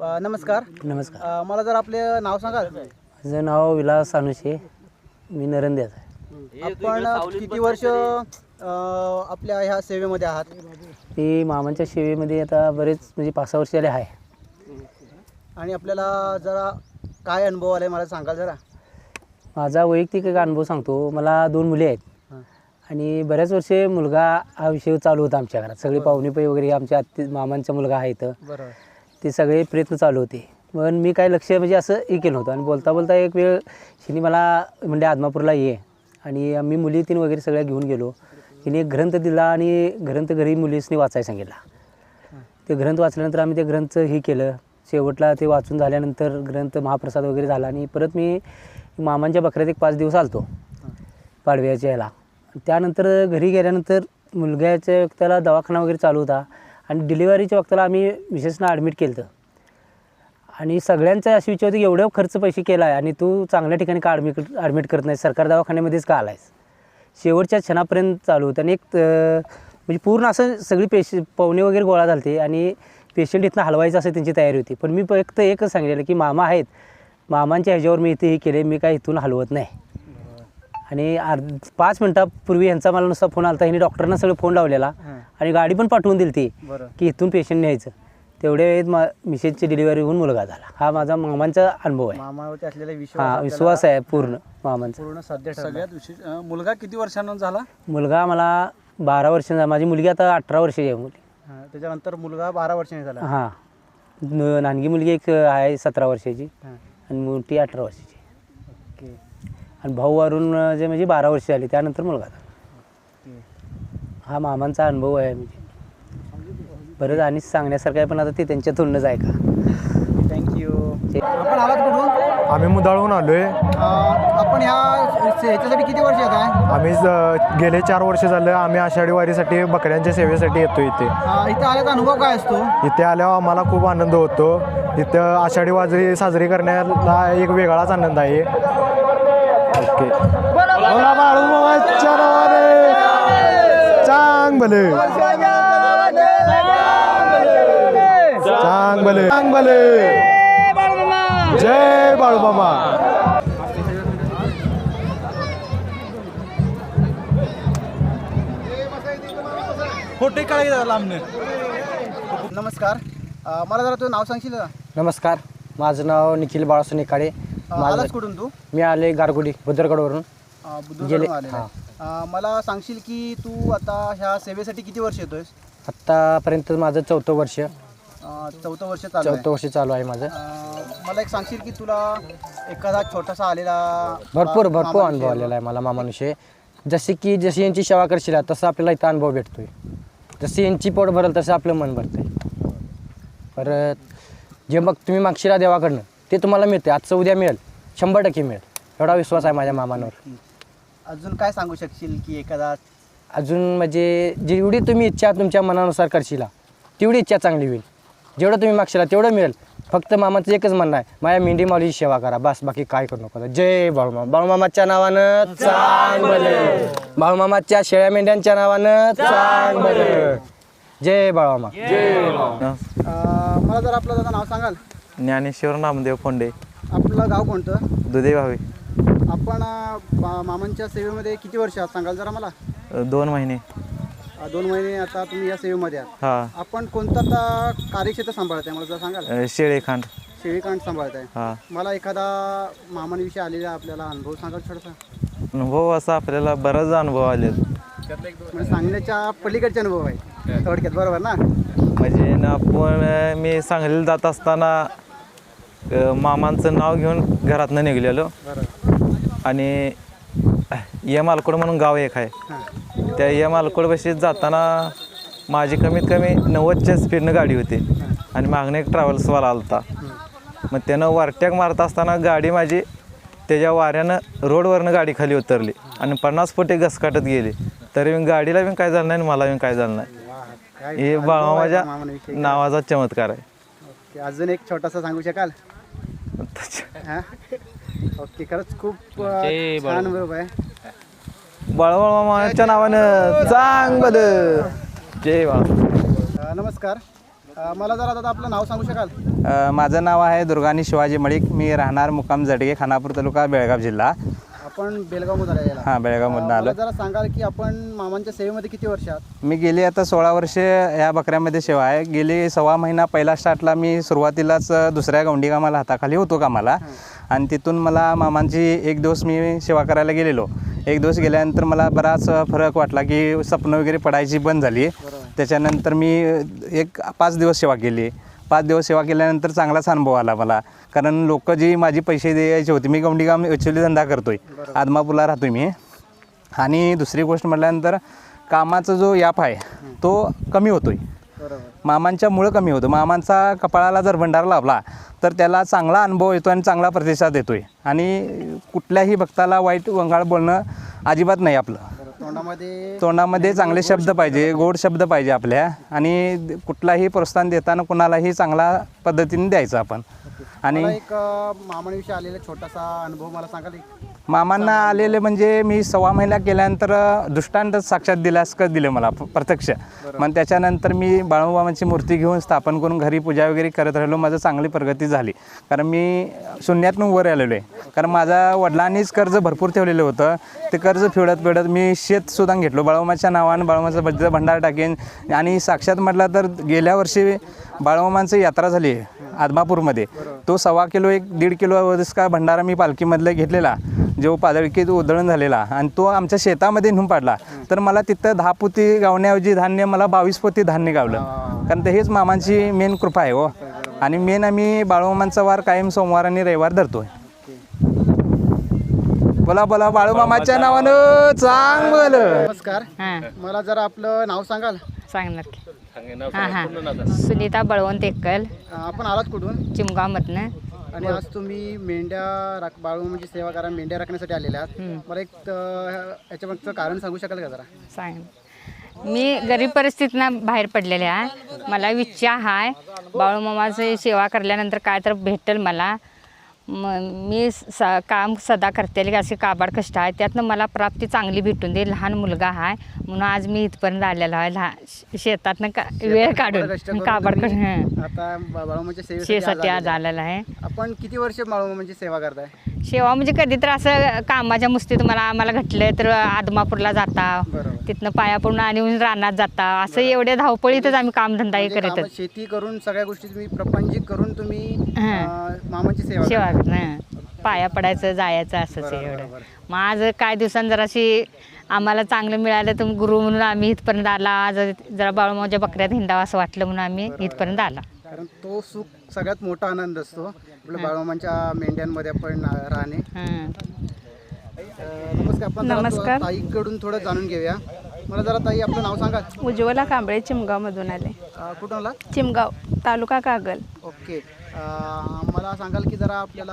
नमस्कार. नमस्कार. मला जर आपले नाव सांगाल. माझं नाव विलास सानुशे, मी नरंद्याचा आहे. आपण किती वर्ष आपल्या ह्या सेवेमध्ये आहात? ती मामांच्या सेवेमध्ये आता बरेच म्हणजे 5-6 वर्ष झाले आहे. आणि आपल्याला जरा काय अनुभव आले मला सांगाल जरा? माझा वैयक्तिक एक अनुभव सांगतो. मला 2 मुले आहेत आणि बऱ्याच वर्षे मुलगा हा विषय चालू होता आमच्या घरात. सगळे पाहुणेपै वगैरे आमच्या मामांचा मुलगा आहे इथं. बरोबर. ते सगळे प्रयत्न चालू होते, पण मी काय लक्ष म्हणजे असं हे केलं होतं. आणि बोलता बोलता एक वेळ शिनी मला म्हणजे आदमापूरला ये आणि आम्ही मुली 3 वगैरे सगळ्या घेऊन गेलो. तिने एक ग्रंथ दिला आणि ग्रंथ घरी मुलीसनी वाचायला सांगितला. ते ग्रंथ वाचल्यानंतर आम्ही ते ग्रंथ हे केलं. शेवटला ते वाचून झाल्यानंतर ग्रंथ महाप्रसाद वगैरे झाला आणि परत मी मामांच्या बकऱ्यात एक 5 दिवस आलतो पाडव्याच्या ह्याला. त्यानंतर घरी गेल्यानंतर मुलग्याच्या वक्ताला दवाखाना वगैरे चालू होता आणि डिलिव्हरीच्या वक्ताला आम्ही विशेषतः ॲडमिट केलं होतं. आणि सगळ्यांचं अशी विचार होती की एवढं खर्च पैसे केला आहे आणि तू चांगल्या ठिकाणी का ॲडमिट करत नाही, सरकार दवाखान्यामध्येच का आला आहेस. शेवटच्या क्षणापर्यंत चालू होतं आणि एक म्हणजे पूर्ण असं सगळी पाहुणे वगैरे गोळा झालते आणि पेशंट इथनं हलवायचं असं त्यांची तयारी होती. पण मी फक्त एकच सांगितलेलं की मामा आहेत, मामांच्या ह्याच्यावर मी इथे हे केले, मी काय इथून हलवत नाही. आणि 5 मिनटापूर्वी ह्यांचा मला नुसता फोन आला होता. ह्यांनी डॉक्टरांना सगळं फोन लावलेला आणि गाडी पण पाठवून दिली ती की इथून पेशंट न्यायचं. तेवढ्या वेळेत मिसेसची डिलिव्हरी होऊन मुलगा झाला. हा माझा मामांचा अनुभव आहे. मामावरती असलेला विश्वास आहे पूर्ण मामांचा. पूर्ण सध्या सगळ्यात विशेष मुलगा किती वर्षांना झाला? मुलगा मला 12 वर्ष झाला. माझी मुलगी आता 18 वर्षाची आहे. मुली त्याच्यानंतर मुलगा 12 वर्षांनी झाला. हां, नानगी मुलगी एक आहे 17 वर्षाची आणि मोठी 18 वर्षाची. ओके. आणि भाऊ अरुण जे म्हणजे 12 वर्ष झाली त्यानंतर मुलगा झाला. हा मामांचा अनुभव आहे. म्हणजे बरंच आणि सांगण्यासारखं आहे, पण आता ते त्यांच्या तोंडच आहे का. थँक्यू. आपण आलात कुठून? आम्ही मुदाळहून आलो आहे. आपण ह्याच्यासाठी किती वर्ष येत आहे? आम्ही गेले 4 वर्ष झालं आम्ही आषाढी वारीसाठी बकऱ्यांच्या सेवेसाठी येतो इथे. इथे आल्याचा अनुभव काय असतो? इथे आल्यावर आम्हाला खूप आनंद होतो. इथं आषाढी वारी साजरी करण्याला एक वेगळाच आनंद आहे. ओके. बोला बाळूमामाच्या नावाने चांग भले चांग भले चांग भले. जय बाळूमामा. खोटे काय लांबणे. नमस्कार. मला जरा तुझं नाव सांगशील का? नमस्कार, माझं नाव निखिल बाळासो निकाळे. आलास कुठून तू? मी आले गारगोडी बुद्रगडवरून. बुद्धगडवरून आलेला आहे. मला सांगशील की तू आता ह्या सेवेसाठी किती वर्ष येतोयस? आत्तापर्यंत माझं 4थं वर्ष. 4थं वर्ष चालू आहे. 4थं वर्ष चालू आहे माझं. मला एक सांगशील की तुला एखादा छोटासा आलेला भरपूर अनुभव आलेला आहे मला मामानुषयी. जशी यांची सेवा करशील तसं आपल्याला इथं अनुभव भेटतोय. जशी यांची पोट भरेल तसं आपलं मन भरतंय. परत जे मग तुम्ही मागशिला देवाकडनं ते तुम्हाला मिळते. आजचं उद्या मिळेल, 100% मिळेल, एवढा विश्वास आहे माझ्या मामांवर. अजून काय सांगू शकशील की एखादा अजून म्हणजे जेवढी तुम्ही इच्छा तुमच्या मनानुसार करशील तेवढी इच्छा चांगली होईल. जेवढं तुम्ही मागशिला तेवढं मिळेल. फक्त मामाचं एकच म्हणणं आहे, माझ्या मेंढी माऊलीची सेवा करा, बस, बाकी काय करू नका. जय बाळूमामा. बाळूमामाच्या नावानं चांग भले. बाळूमामाच्या शेळ्या मेंढ्यांच्या नावानं चांग भले. जय बाळूमामा. मला जर आपलं दादा नाव सांगाल? ज्ञानेश्वर नामदेव फोंडे. आपलं गाव कोणतं? दुधे भावे. आपण मामांच्या सेवेमध्ये किती वर्ष आहात सांगाल जरा मला? 2 महिने. 2 महिने आता तुम्ही या सेवेमध्ये आहात. हा. आपण कोणतं आता कार्यक्षेत्र सांभाळत आहे मला जरा सांगाल? शेळीखांड. शेळीकांड सांभाळत आहे. हा. मला एखादा मामांविषयी आलेला आपल्याला अनुभव सांगाल थोडासा? अनुभव असा आपल्याला बराच अनुभव आले. म्हणजे सांगण्याच्या पलीकडचे अनुभव आहे थोडक्यात, बरोबर ना? म्हणजे आपण मी सांगलीला जात असताना मामांचं नाव घेऊन घरातनं निघलेलो. आणि मालकोड म्हणून गाव एक आहे. त्या मालकोडपाशी जाताना माझी कमीत कमी 90च्या स्पीडनं गाडी होती आणि मागणं एक ट्रॅव्हल्सवाला आला होता. मग त्यानं ओव्हरटेक मारत असताना गाडी माझी त्याच्या वाऱ्यानं रोडवरनं गाडी खाली उतरली आणि 50 फुटे घसकाटत गेली. तरी गाडीला पण काय झालं नाही आणि मला पण काय झालं नाही. हे बाळूमामाच्या नावाचा चमत्कार आहे. अजून एक छोटासा सांगू शकाल? ओके. खरंच खूप छान अनुभव आहे. बाळूमामाच्या नावानं चांग भलं. जय बाळा. नमस्कार. मला जरा दादा आपलं नाव सांगू शकाल? माझं नाव आहे दुर्गानी शिवाजी मळिक. मी राहणार मुक्काम जडगे, खानापूर तालुका, बेळगाव जिल्हा. आपण बेलगावमधून आला याला. हां, बेळगावमधून आलो. मला जरा सांगाल की आपण मामांच्या सेवेमध्ये किती वर्ष आहात? मी गेली आता 16 वर्षे ह्या बकऱ्यामध्ये सेवा आहे. गेली 1.25 महिना पहिला स्टार्टला मी सुरुवातीलाच दुसऱ्या गौंडी कामाला हाताखाली होतो कामाला, आणि तिथून मला मामांची एक दिवस मी सेवा करायला गेलेलो. एक दिवस गेल्यानंतर मला बराच फरक वाटला की स्वप्न वगैरे पडायची बंद झाली. त्याच्यानंतर मी 5 दिवस सेवा केली. 5 दिवस सेवा केल्यानंतर चांगलाच अनुभव आला मला, कारण लोक जी माझी पैसे द्यायची होती, मी गौंडी काम ॲक्च्युली धंदा करतोय, आदमापूरला राहतोय मी. आणि दुसरी गोष्ट म्हटल्यानंतर कामाचा जो याप आहे तो कमी होतोय. मामांच्यामुळं कमी होतं. मामांचा कपाळाला जर भंडारा लाभला तर त्याला चांगला अनुभव येतो आणि चांगला प्रतिसाद येतोय, आणि कुठल्याही भक्ताला वाईट वंगाळ बोलणं अजिबात नाही. आपलं तोंडामध्ये चांगले शब्द पाहिजे, गोड शब्द पाहिजे आपल्या, आणि कुठलाही प्रोत्साहन देताना कुणालाही चांगला पद्धतीने द्यायचं आपण. आणि एक मामांविषयी आलेला छोटासा अनुभव मला सांगाल? मामांना आलेले म्हणजे मी 1.25 महिना केल्यानंतर दृष्टांत साक्षात दिले मला प्रत्यक्ष. मग त्याच्यानंतर मी बाळूमामांची मूर्ती घेऊन स्थापन करून घरी पूजा वगैरे करत राहिलो. माझं चांगली प्रगती झाली, कारण मी शून्यातून वर आलेलो आहे. कारण माझ्या वडिलांनीच कर्ज भरपूर ठेवलेलं होतं. ते कर्ज फेडत मी शेतसुद्धा घेतलो. बाळूमामाच्या नावानं बाळूमामाचा भंडार टाकेन. आणि साक्षात म्हटलं तर गेल्या वर्षी बाळूमामांची यात्रा झाली आदमापूरमध्ये. तो 1.25 किलो 1.5 किलो का भंडारा मी पालखीमधला घेतलेला, जो पादळकीत उधळण झालेला, आणि तो आमच्या शेतामध्ये नेऊन पाडला. तर मला तिथं 10 पोती गावण्याऐवजी धान्य मला 22 पोती धान्य गावलं. कारण ते हेच मामांची मेन कृपा आहे हो. आणि मेन आम्ही बाळूमामांचा वार कायम सोमवार आणि रविवार धरतोय. बोला बोला बाळूमामाच्या नावानं चांगलं. नमस्कार, मला जरा आपलं नाव सांगाल? सांगणार की. सुनीता बळवंत एकल. आपण आलात कुठून? चिमगावमधनं. आणि आज तुम्ही मेंढ्या बाळूमामाची सेवा करा, मेंढ्या राखण्यासाठी आलेल्या आहात. मला एक याच्यामागचं कारण सांगू शकाल का जरा? सांग. मी गरीब परिस्थितीनं बाहेर पडलेले आहे. मला इच्छा आहे बाळूमामाची सेवा करल्यानंतर काय तर भेटेल मला. मी काम सदा करते, असे काबाड कष्ट आहे, त्यातनं मला प्राप्ती चांगली भेटून दे. लहान मुलगा आहे म्हणून आज मी इथपर्यंत आलेलो आहे. शेतातनं वेळ काढून काबाड आता बाळूमामाच्या सेवेसाठी आज आलेला आहे. आपण किती वर्ष बाळूमामाची सेवा करताय? सेवा म्हणजे कधी तर असं कामाच्या मुस्तीत आम्हाला घटलं तर आदमापूरला जाता, तिथनं पाया पडून आणि रानात जाता, असं एवढ्या धावपळीतच आम्ही कामधंदा करत. शेती करून सगळ्या गोष्टी तुम्ही प्रपंचित करून तुम्ही मामाची सेवा पाया पडायचं जायचं असंच एवढं. मग आज काय दिवसांनी जराशी आम्हाला चांगलं मिळालं तर गुरु म्हणून आम्ही इथपर्यंत आला. आज जरा बाळूमामाच्या बकऱ्यात हिंडावं असं वाटलं म्हणून आम्ही इथपर्यंत आला. कारण तो सुख सगळ्यात मोठा आनंद असतो आपल्या बाळूमामाच्या मेंढ्यांमध्ये आपण राहणे. नमस्कार, ताईकडून थोडं जाणून घेऊया. मला जरा ताई आपलं नाव सांगा. उज्ज्वला कांबळे, चिमगावमधून आले. कुठून आला? चिमगाव, तालुका कागल. ओके. मला सांगाल की जरा आपल्याला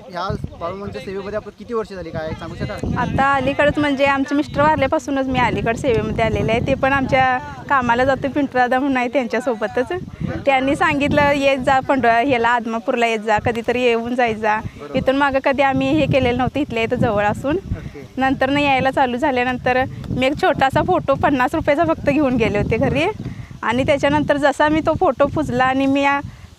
ह्या बाळूमामाच्या सेवेमध्ये आपण किती वर्ष झाली, काय सांगू शकाल? आता अलीकडंच म्हणजे आमचे मिस्टर वारल्यापासूनच मी अलीकडे सेवेमध्ये आलेले आहे. ते पण आमच्या कामाला जातो, पिंटरादा म्हणून आहे त्यांच्यासोबतच. त्यांनी सांगितलं येत जा ह्याला आदमापूरला येत जा, कधीतरी येऊन जायचा. इथून मागं कधी आम्ही हे केलेलं नव्हतं, इथल्या इथं जवळ असून. नंतर न यायला चालू झाल्यानंतर मी एक छोटासा फोटो 50 रुपयाचा फक्त घेऊन गेले होते घरी. आणि त्याच्यानंतर जसा मी तो फोटो पुजला आणि मी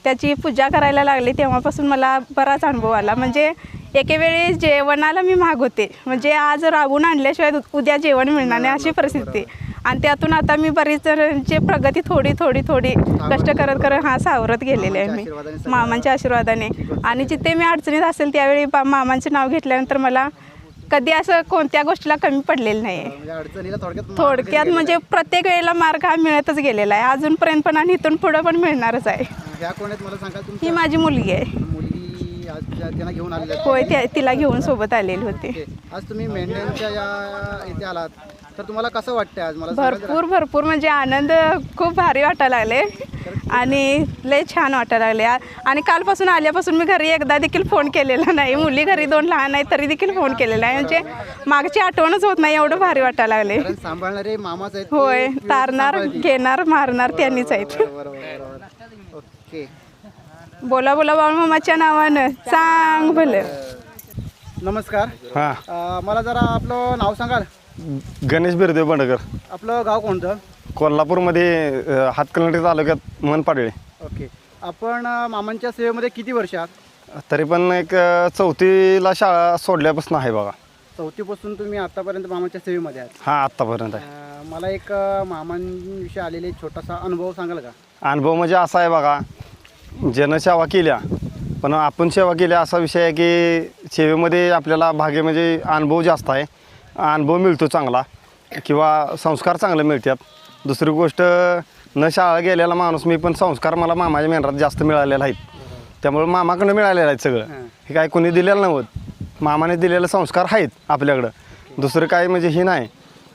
त्याची पूजा करायला लागले, तेव्हापासून मला बराच अनुभव आला. म्हणजे एके वेळी जेवणाला मी महाग होते, म्हणजे आज राबून आणल्याशिवाय उद्या जेवण मिळणार नाही अशी परिस्थिती. आणि त्यातून आता मी बरीच जणांची प्रगती थोडी कष्ट करत सावरत गेलेले आहे मी मामांच्या आशीर्वादाने. आणि जिथे मी अडचणीत असेल त्यावेळी मामांचे नाव घेतल्यानंतर मला कधी असं कोणत्या गोष्टीला कमी पडलेलं नाही आहे. थोडक्यात म्हणजे प्रत्येक वेळेला मार्ग हा मिळतच गेलेला आहे अजूनपर्यंत पण, आणि इथून पुढं पण मिळणारच आहे. ही माझी मुलगी आहे. होय, तिला घेऊन सोबत आलेली होती. आज तुम्ही मेंढ्यांच्या इथे आलात तर तुम्हाला कसं वाटतं आज? मला भरपूर म्हणजे आनंद खूप भारी वाटायला लागले आणि लय छान वाटायला लागले. आणि कालपासून आल्यापासून मी घरी एकदा देखील फोन केलेला नाही. मुली घरी 2 लहान आहेत तरी देखील फोन केलेला आहे. म्हणजे मागची आठवणच होत नाही, एवढं भारी वाटायला लागले. सांभाळणारे मामाच आहेत. होय, तारणार, घेणार, मारणार त्यांनीच आहेत. ओके. बोला बाळूमामाच्या नावानं सांग भलं. नमस्कार. मला जरा आपलं नाव सांगाल? गणेश बिरदेव बंडकर. आपलं गाव कोणतं? कोल्हापूरमध्ये हातकलंगडी तालुक्यात मनपाडळे. ओके. आपण मामांच्या सेवेमध्ये किती वर्ष आहात? तरी पण एक चौथीला शाळा सोडल्यापासून आहे बघा. चौथीपासून तुम्ही आतापर्यंत मामांच्या सेवेमध्ये आहात. हां आत्तापर्यंत आहे. मला एक मामांविषयी आलेले छोटासा अनुभव सांगाल का? अनुभव म्हणजे असा आहे बघा, ज्यानं सेवा केल्या पण आपण सेवा केल्या असा विषय आहे की सेवेमध्ये आपल्याला भाग्य म्हणजे अनुभव जास्त आहे, अनुभव मिळतो चांगला किंवा संस्कार चांगले मिळतात. दुसरी गोष्ट न शाळा गेलेला माणूस मी पण संस्कार मला मामाच्या मेंढरात जास्त मिळालेला आहेत. त्यामुळे मामाकडनं मिळालेलं आहे सगळं. हे काय कोणी दिलेलं नव्हतं, मामाने दिलेले संस्कार आहेत आपल्याकडं. दुसरं काय म्हणजे हे नाही.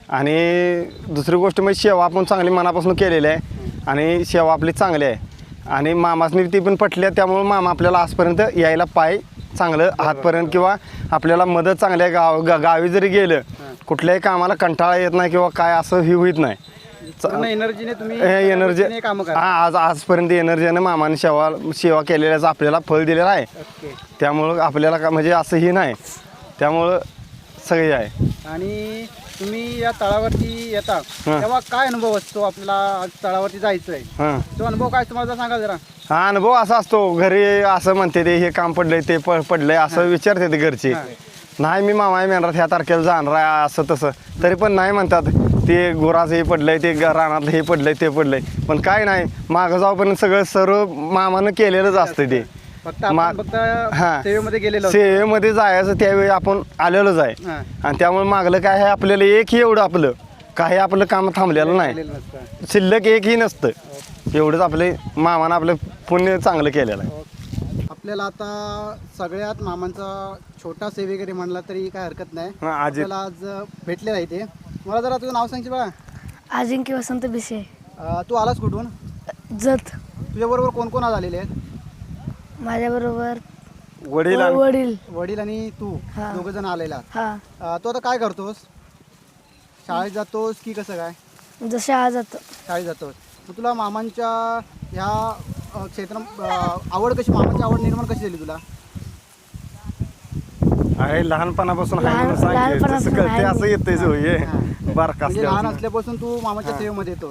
आणि दुसरी गोष्ट म्हणजे सेवा आपण चांगली मनापासून केलेली आहे आणि सेवा आपली चांगली आहे आणि मामासनी ती पण पटली आहे. त्यामुळे मामा आपल्याला आजपर्यंत यायला पाय चांगलं हातपर्यंत किंवा आपल्याला मदत चांगल्या गावी जरी गेलं कुठल्याही कामाला कंटाळा येत नाही किंवा काय असं ही होत नाही. एनर्जीने तुम्ही एनर्जी काम करा. आजपर्यंत एनर्जीनं मामाने सेवा केलेल्याचं आपल्याला फळ दिलेलं आहे. त्यामुळं आपल्याला का म्हणजे असं ही नाही, त्यामुळं सगळे आहे. आणि तुम्ही या तळावरती येता तेव्हा काय अनुभव असतो? आपल्याला तळावरती जायचं आहे, तो अनुभव काय तुम्हाला सांगा जरा. हा अनुभव असा असतो, घरी असं म्हणते ते हे काम पडलंय ते पडलंय असं विचारते ते घरचे. नाही मी मामा मेंढरात ह्या तारखेला जाणार आहे असं तसं, तरी पण नाही म्हणतात. ते गुराचं हे पडलंय, ते रानातलं हे पडलंय ते पडलंय, पण काय नाही मागं जाऊपर्यंत सगळं सर्व मामानं केलेलंच असतं. ते फक्त सेवेमध्ये गेलेलो, सेवेमध्ये जायचं त्यावेळी आपण आलेलोच आहे. आणि त्यामुळे मागलं काय आहे आपल्याला एकही एवढं आपलं काही आपलं काम थांबलेलं नाही, शिल्लक एकही नसतं. एवढंच आपले मामानं आपलं पुण्य चांगलं केलेलं आहे. आपल्याला आता सगळ्यात मामांचा छोटा सेवेकरी म्हणला तरी काय हरकत नाही. आपल्याला आज भेटले आहे ते. मला जरा तुझं नाव सांगशील बघा. अजिंक्य वसंत बिसे. तू आलास कुठून? जत. तुझ्याबरोबर कोण कोण आज आलेले आहेत? माझ्याबरोबर वडील आणि तू दोघ जण आलेला. तू आता काय करतोस? शाळेत जातोस की कसं काय? जशा जातो शाळेत जातोस. मग तुला मामांच्या ह्या क्षेत्रात आवड कशी, मामांची आवड निर्माण कशी झाली तुला? आहे लहानपणापासून कळते असं येते बारका म्हणजे लहान असल्यापासून तू मामाच्या सेवेमध्ये येतो.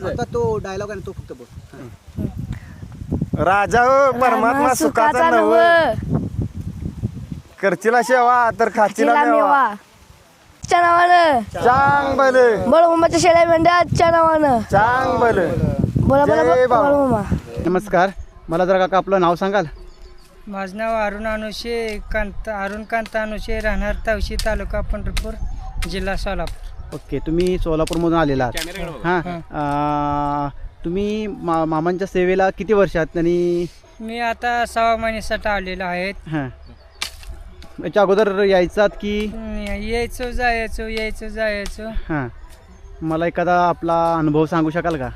आता तो डायलॉग आहे तो फक्त बोल. राजा परमात्मा सुखाचा नव, करचिला सेवा तर खाचीला मेवा. नावानं चांग बल बळमामाच्या शेळ्या मेंढ्याच्या नावानं चांग बल. बोला बळमामा. नमस्कार, मला जरा काका आपलं नाव सांगाल? माझं नाव अरुण अनुशे अरुण कांता अनुशे, राहणार तावशी, तालुका पंढरपूर, जिल्हा सोलापूर. ओके, तुम्ही सोलापूरमधून आलेला आहात. हां, तुम्ही मामांच्या सेवेला किती वर्षात? आणि मी आता 6 महिन्यासाठी आलेलो आहेत. हां, याच्या अगोदर यायचात की? यायचो जायचो. हां, मला एखादा आपला अनुभव सांगू शकाल का?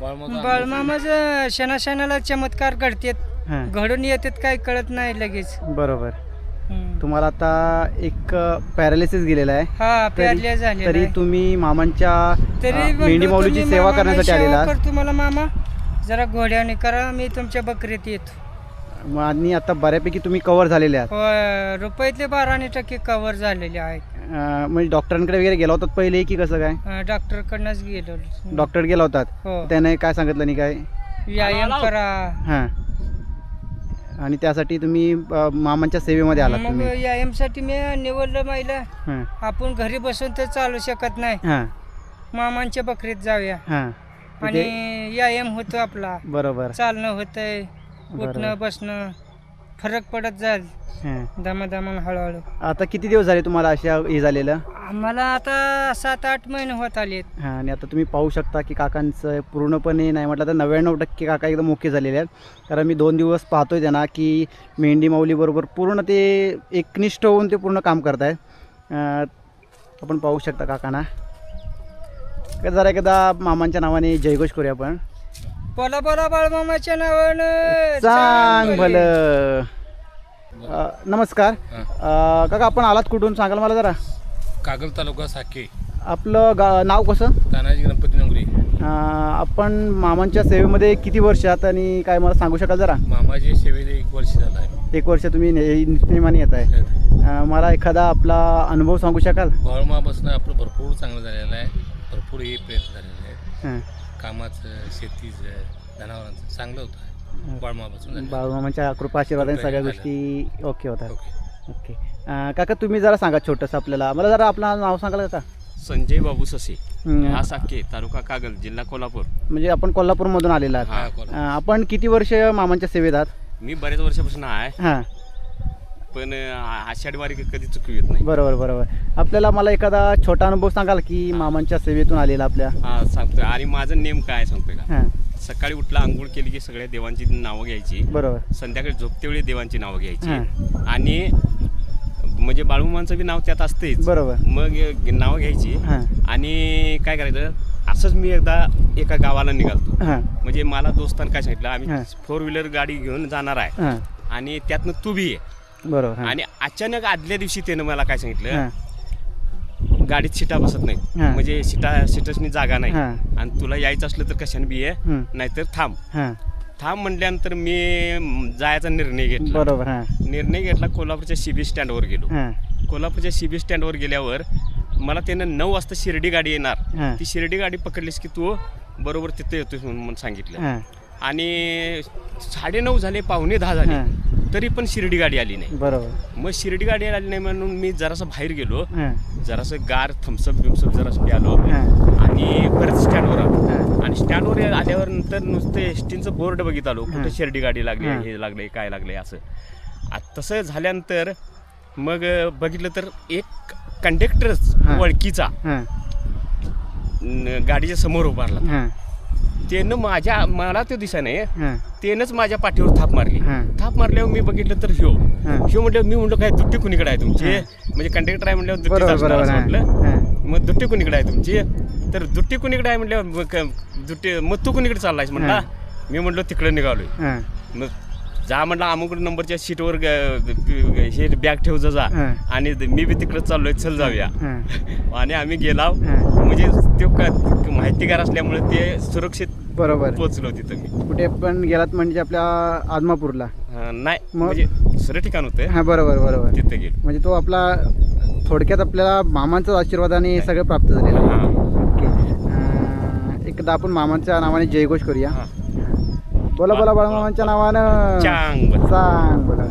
बाळमामाचं क्षणाला चमत्कार घडतात, घडून येतात, काही कळत नाही लगेच. बरोबर. तुम्हाला आता एक पॅरालिसिस गेलेला आहे. हा, पॅरालिसिस झालेला आहे. तरी तुम्ही मामांच्या मेंढी माऊलीची सेवा करण्यासाठी आलेला. तुम्हाला मामा जरा घोड्याने करा, मी तुमच्या बकरीत येतो. आणि आता बऱ्यापैकी तुम्ही कव्हर झालेले आहात. रुपयातले 12% कव्हर झालेले आहेत. म्हणजे डॉक्टरांकडे वगैरे गेला होतात पहिले की कसं काय? डॉक्टरकडनंच गेलो. डॉक्टर गेला होतात, त्याने काय सांगितलं नाही काय? व्यायाम करा. हां, आणि त्यासाठी तुम्ही मामांच्या सेवेमध्ये आलात. मग व्यायामसाठी मी निवडलं माहिला. आपण घरी बसून तर चालू शकत नाही, मामांच्या बकरीत जाऊया. आणि व्यायाम होतो आपला. बरोबर. चालणं होतंय, उठणं बसणं फरक पडत जाईल दमादमान हळूहळू. आता किती दिवस झाले तुम्हाला अशा हे झालेलं? आम्हाला आता 7-8 महिने होत आलेत. हां, आणि आता तुम्ही पाहू शकता की काकांचं पूर्णपणे नाही म्हटलं तर 99% काका एकदम ओके झालेले आहेत. कारण मी 2 दिवस पाहतोय त्यांना की मेंढी माऊलीबरोबर पूर्ण ते एकनिष्ठ होऊन ते पूर्ण काम करत आहेत. आपण पाहू शकता काकांना. जरा एकदा मामांच्या नावाने जयघोष करूया आपण. बोला बाळमामाच्या नावानं चांग भलं. नमस्कार काका, आपण आलात कुठून सांगाल मला जरा? कागल तालुका साके. आपलं नाव कसं? तानाजी गणपती नंगरी. आपण मामांच्या सेवेमध्ये किती वर्षात आणि काय मला सांगू शकाल जरा? मामाच्या सेवेत 1 वर्ष झालं आहे. 1 वर्ष तुम्ही नियमाने येत आहे. मला एखादा आपला अनुभव सांगू शकाल? बाळमापासून आपलं भरपूर चांगलं झालेलं आहे, भरपूर हे प्रयत्न झालेले आहेत. हां कामाचं शेतीचं जनावरांचं चांगलं होतं बाळमापासून झालं. बाळूमामांच्या कृपा आशीर्वादाने कृपा सगळ्या झालं. गोष्टी ओके होतात. ओके. ओके काका तुम्ही जरा सांगा छोटंसं आपल्याला, मला जरा आपलं नाव सांगाल का? संजय बाबू ससे, हम्म. हा साके, तालुका कागल, जिल्हा कोल्हापूर. म्हणजे आपण कोल्हापूरमधून आलेला हा, आहात. कोल्हापूर. आपण किती वर्ष मामांच्या सेवेत आहात? मी बऱ्याच वर्षापासून आहे, हां पण आषाढी वारी कधी चुकू येत नाही. बरोबर बरोबर. आपल्याला मला एखादा छोटा अनुभव सांगाल की मामांच्या सेवेतून आलेला आपल्या? हा सांगतोय. आणि माझं नेम काय सांगतोय का? हां सकाळी उठला, आंघोळ केली की सगळ्या देवांची नावं घ्यायची. बरोबर. संध्याकाळी झोपतेवेळी देवांची नावं घ्यायची. हां. आणि म्हणजे बाळूमामांचं बी नाव त्यात असतेच. बरोबर. मग नावं घ्यायची. हां. आणि काय करायचं, असंच मी एकदा एका गावाला निघालतो. हां. म्हणजे मला दोस्तानं काय सांगितलं, आम्ही हां. 4 व्हीलर गाडी घेऊन जाणार आहे हां आणि त्यातनं तू बी ये. बरोबर. हां. आणि अचानक आदल्या दिवशी त्यानं मला काय सांगितलं, हां. गाडीत सीटा बसत नाही, हां. म्हणजे सीटसनी जागा नाही, हां. आणि तुला यायचं असलं तर कशाने बी ये, हं. नाहीतर थांब. हां थांब म्हटल्यानंतर मी जायचा निर्णय घेतला. बरोबर. हां निर्णय घेतला, कोल्हापूरच्या CB स्टँडवर गेलो. हां कोल्हापूरच्या CB स्टँडवर गेल्यावर मला त्यानं 9 वाजता शिर्डी गाडी येणार, हां. ती शिर्डी गाडी पकडलीस की तू बरोबर तिथे येतोस म्हणून सांगितलं. हां आणि 9:30 झाले, 9:45 झाले, तरी पण शिर्डी गाडी आली नाही. बरोबर. मग शिर्डी गाडी आली नाही म्हणून मी जरासं बाहेर गेलो, हां जरासं गार थम्सअप बिम्सअप जरासं प्यालो हां आणि परत स्टँडवर आलो. हां. आणि स्टँडवर आल्यावर नंतर नुसतं एसटीचं बोर्ड बघित आलो, कुठे शिर्डी गाडी लागली, हां. हे लागले, काय लागले असं. तसं झाल्यानंतर मग बघितलं तर एक कंडक्टरच हां. ओळखीचा हां गाडीच्या समोर उभारला. हां त्यानं मला तो दिसा नाही, हां त्यानंच माझ्या पाठीवर थाप मारली. हां. थाप मारल्यावर मी बघितलं तर ह्यो म्हटलं, मी म्हटलं काय दुट्टी कुणीकडे आहे तुमची? हां. म्हणजे कंडक्टर आहे म्हटल्यावर दुट्टीच बरोबर असणार बरोबर. असं हां. म्हटलं. हां. मग दुट्टी कुणीकडे आहे तुमची? तर दुट्टी कुणीकडे आहे म्हटल्यावर दुट्टी, मग तू कुणीकडे चाललायस म्हटला? मी म्हटलं तिकडे निघालोय. हां मग जा म्हटलं, अमुक नंबरच्या सीटवर हे बॅग ठेव जा, हां. आणि मी बी तिकडे चाललोय, चल जाऊया. हां. आणि आम्ही गेलाव. हां. म्हणजे ते माहितीगार असल्यामुळे ते सुरक्षित बरोबर. पोचलो तिथं मी. कुठे पण गेलात म्हणजे आपल्या आदमापूरला? नाही, मग? म्हणजे दुसरं ठिकाण होतं, हां बरोबर बरोबर. तिथं गेलो. म्हणजे तो आपला थोडक्यात आपल्याला मामांचा आशीर्वादाने सगळं प्राप्त झालेलं आहे. हां. ओके. एकदा आपण मामांच्या नावाने जयघोष करूया. बोला बोला बाळमामांच्या नावानं चांग सांग बोला.